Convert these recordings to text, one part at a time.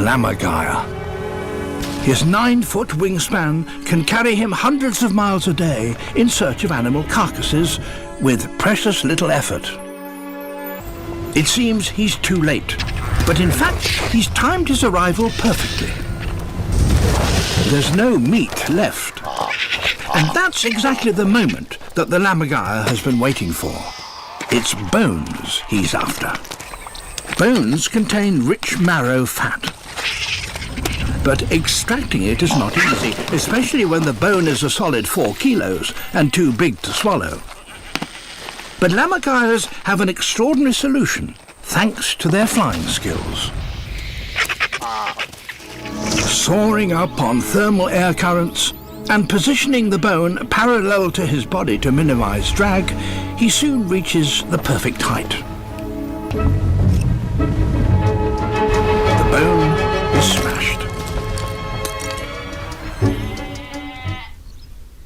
lammergeier. His 9-foot wingspan can carry him hundreds of miles a day in search of animal carcasses with precious little effort. It seems he's too late, but in fact he's timed his arrival perfectly. There's no meat left, and that's exactly the moment that the lammergeier has been waiting for. It's bones he's after. Bones contain rich marrow fat. But extracting it is not easy, especially when the bone is a solid 4 kilos and too big to swallow. But lammergeiers have an extraordinary solution, thanks to their flying skills. Soaring up on thermal air currents and positioning the bone parallel to his body to minimize drag, he soon reaches the perfect height. The bone is smashed.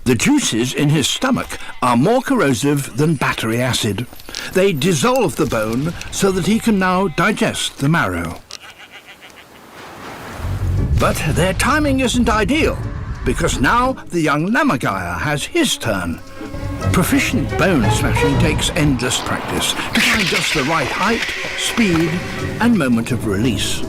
The juices in his stomach are more corrosive than battery acid. They dissolve the bone so that he can now digest the marrow. But their timing isn't ideal, because now the young lammergeier has his turn. Proficient bone smashing takes endless practice to find just the right height, speed, and moment of release.